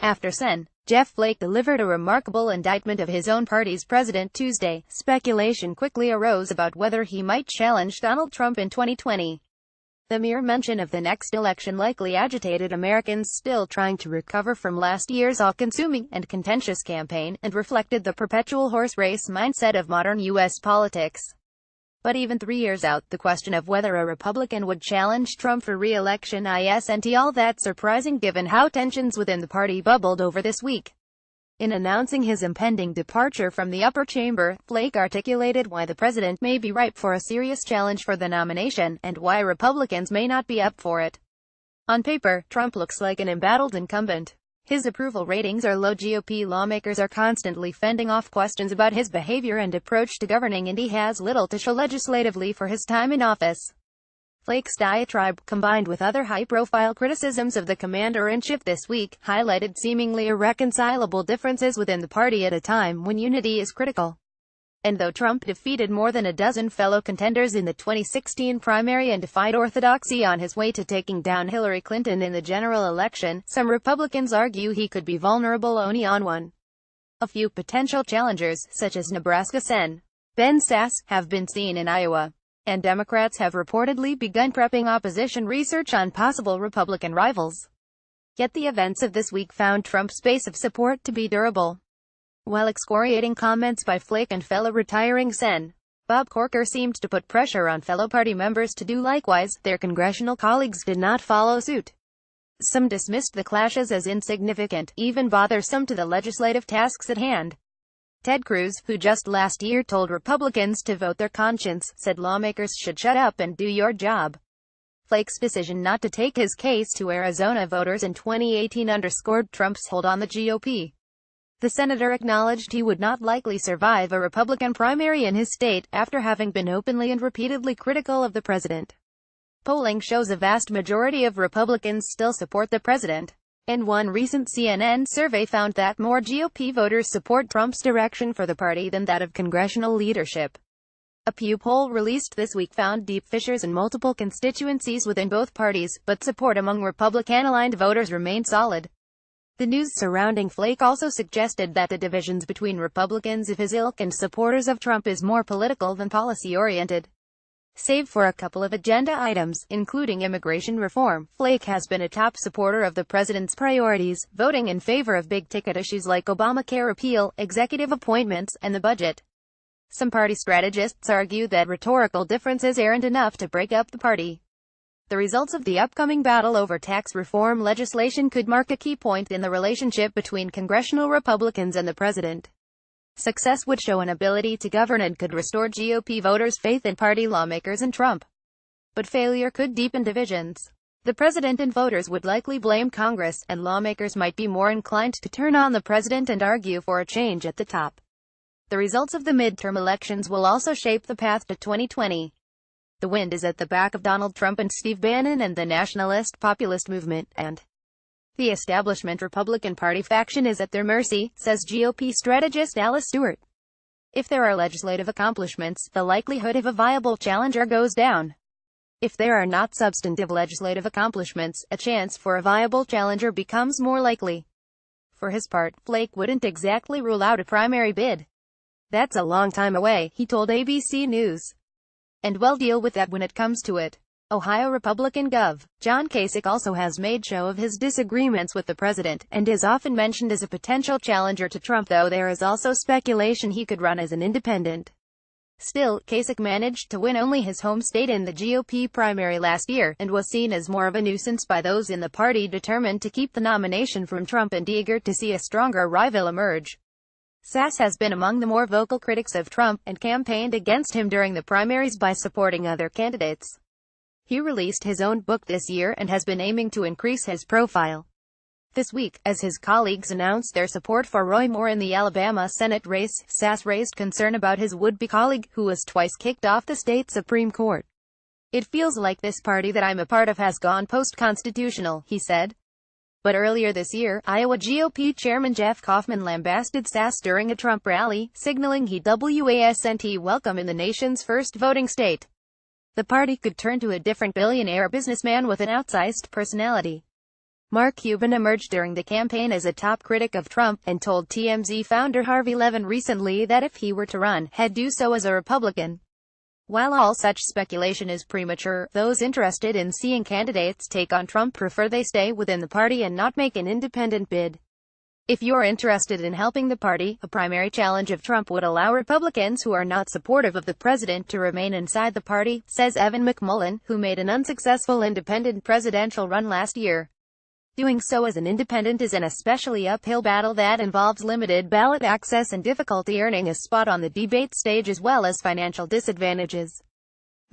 After Sen. Jeff Flake delivered a remarkable indictment of his own party's president Tuesday, speculation quickly arose about whether he might challenge Donald Trump in 2020. The mere mention of the next election likely agitated Americans still trying to recover from last year's all-consuming and contentious campaign, and reflected the perpetual horse race mindset of modern U.S. politics. But even 3 years out, the question of whether a Republican would challenge Trump for re-election isn't all that surprising given how tensions within the party bubbled over this week. In announcing his impending departure from the upper chamber, Flake articulated why the president may be ripe for a serious challenge for the nomination, and why Republicans may not be up for it. On paper, Trump looks like an embattled incumbent. His approval ratings are low. GOP lawmakers are constantly fending off questions about his behavior and approach to governing, and he has little to show legislatively for his time in office. Flake's diatribe, combined with other high-profile criticisms of the commander-in-chief this week, highlighted seemingly irreconcilable differences within the party at a time when unity is critical. And though Trump defeated more than a dozen fellow contenders in the 2016 primary and defied orthodoxy on his way to taking down Hillary Clinton in the general election, some Republicans argue he could be vulnerable only on one. A few potential challengers, such as Nebraska Sen. Ben Sasse, have been seen in Iowa. And Democrats have reportedly begun prepping opposition research on possible Republican rivals. Yet the events of this week found Trump's base of support to be durable. While excoriating comments by Flake and fellow retiring Sen. Bob Corker seemed to put pressure on fellow party members to do likewise, their congressional colleagues did not follow suit. Some dismissed the clashes as insignificant, even bothersome to the legislative tasks at hand. Ted Cruz, who just last year told Republicans to vote their conscience, said lawmakers should shut up and do your job. Flake's decision not to take his case to Arizona voters in 2018 underscored Trump's hold on the GOP. The senator acknowledged he would not likely survive a Republican primary in his state, after having been openly and repeatedly critical of the president. Polling shows a vast majority of Republicans still support the president. And one recent CNN survey found that more GOP voters support Trump's direction for the party than that of congressional leadership. A Pew poll released this week found deep fissures in multiple constituencies within both parties, but support among Republican-aligned voters remained solid. The news surrounding Flake also suggested that the divisions between Republicans of his ilk and supporters of Trump is more political than policy-oriented. Save for a couple of agenda items, including immigration reform, Flake has been a top supporter of the president's priorities, voting in favor of big-ticket issues like Obamacare repeal, executive appointments, and the budget. Some party strategists argue that rhetorical differences aren't enough to break up the party. The results of the upcoming battle over tax reform legislation could mark a key point in the relationship between congressional Republicans and the president. Success would show an ability to govern and could restore GOP voters' faith in party lawmakers and Trump. But failure could deepen divisions. The president and voters would likely blame Congress, and lawmakers might be more inclined to turn on the president and argue for a change at the top. The results of the midterm elections will also shape the path to 2020. The wind is at the back of Donald Trump and Steve Bannon and the nationalist populist movement, and the establishment Republican Party faction is at their mercy, says GOP strategist Alice Stewart. If there are legislative accomplishments, the likelihood of a viable challenger goes down. If there are not substantive legislative accomplishments, a chance for a viable challenger becomes more likely. For his part, Flake wouldn't exactly rule out a primary bid. That's a long time away, he told ABC News. And we'll deal with that when it comes to it. Ohio Republican Gov. John Kasich also has made show of his disagreements with the president, and is often mentioned as a potential challenger to Trump, though there is also speculation he could run as an independent. Still, Kasich managed to win only his home state in the GOP primary last year, and was seen as more of a nuisance by those in the party determined to keep the nomination from Trump and eager to see a stronger rival emerge. Sasse has been among the more vocal critics of Trump, and campaigned against him during the primaries by supporting other candidates. He released his own book this year and has been aiming to increase his profile. This week, as his colleagues announced their support for Roy Moore in the Alabama Senate race, Sasse raised concern about his would-be colleague, who was twice kicked off the state Supreme Court. "It feels like this party that I'm a part of has gone post-constitutional," he said. But earlier this year, Iowa GOP Chairman Jeff Kaufman lambasted Sasse during a Trump rally, signaling he wasn't welcome in the nation's first voting state. The party could turn to a different billionaire businessman with an outsized personality. Mark Cuban emerged during the campaign as a top critic of Trump, and told TMZ founder Harvey Levin recently that if he were to run, he'd do so as a Republican. While all such speculation is premature, those interested in seeing candidates take on Trump prefer they stay within the party and not make an independent bid. If you're interested in helping the party, a primary challenge of Trump would allow Republicans who are not supportive of the president to remain inside the party, says Evan McMullin, who made an unsuccessful independent presidential run last year. Doing so as an independent is an especially uphill battle that involves limited ballot access and difficulty earning a spot on the debate stage as well as financial disadvantages.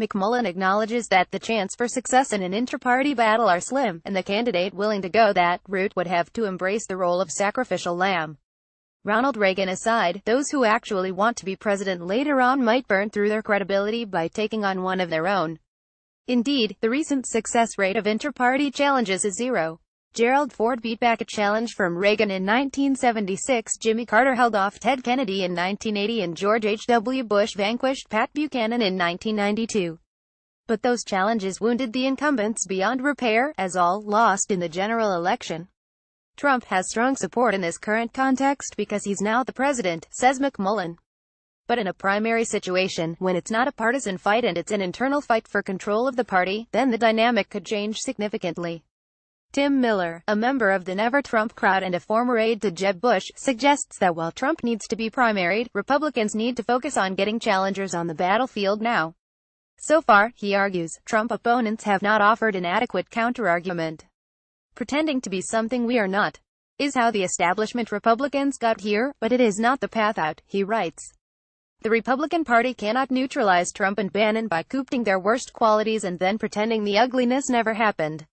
McMullin acknowledges that the chance for success in an inter-party battle are slim, and the candidate willing to go that route would have to embrace the role of sacrificial lamb. Ronald Reagan aside, those who actually want to be president later on might burn through their credibility by taking on one of their own. Indeed, the recent success rate of inter-party challenges is zero. Gerald Ford beat back a challenge from Reagan in 1976, Jimmy Carter held off Ted Kennedy in 1980, and George H.W. Bush vanquished Pat Buchanan in 1992. But those challenges wounded the incumbents beyond repair, as all lost in the general election. Trump has strong support in this current context because he's now the president, says McMullin. But in a primary situation, when it's not a partisan fight and it's an internal fight for control of the party, then the dynamic could change significantly. Tim Miller, a member of the Never Trump crowd and a former aide to Jeb Bush, suggests that while Trump needs to be primaried, Republicans need to focus on getting challengers on the battlefield now. So far, he argues, Trump opponents have not offered an adequate counterargument. Pretending to be something we are not is how the establishment Republicans got here, but it is not the path out, he writes. The Republican Party cannot neutralize Trump and Bannon by coopting their worst qualities and then pretending the ugliness never happened.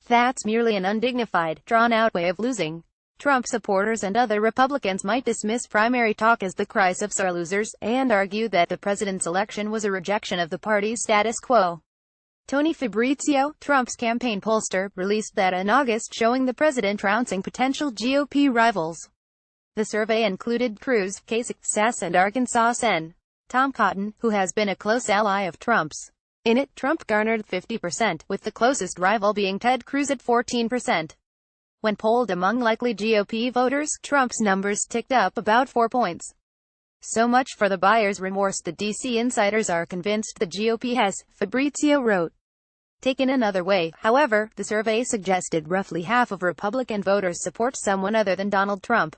That's merely an undignified, drawn-out way of losing. Trump supporters and other Republicans might dismiss primary talk as the cries of sore losers, and argue that the president's election was a rejection of the party's status quo. Tony Fabrizio, Trump's campaign pollster, released data in August showing the president trouncing potential GOP rivals. The survey included Cruz, Kasich, Sass and Arkansas Sen. Tom Cotton, who has been a close ally of Trump's. In it, Trump garnered 50%, with the closest rival being Ted Cruz at 14%. When polled among likely GOP voters, Trump's numbers ticked up about 4 points. So much for the buyer's remorse. The DC insiders are convinced the GOP has, Fabrizio wrote. Taken another way, however, the survey suggested roughly half of Republican voters support someone other than Donald Trump.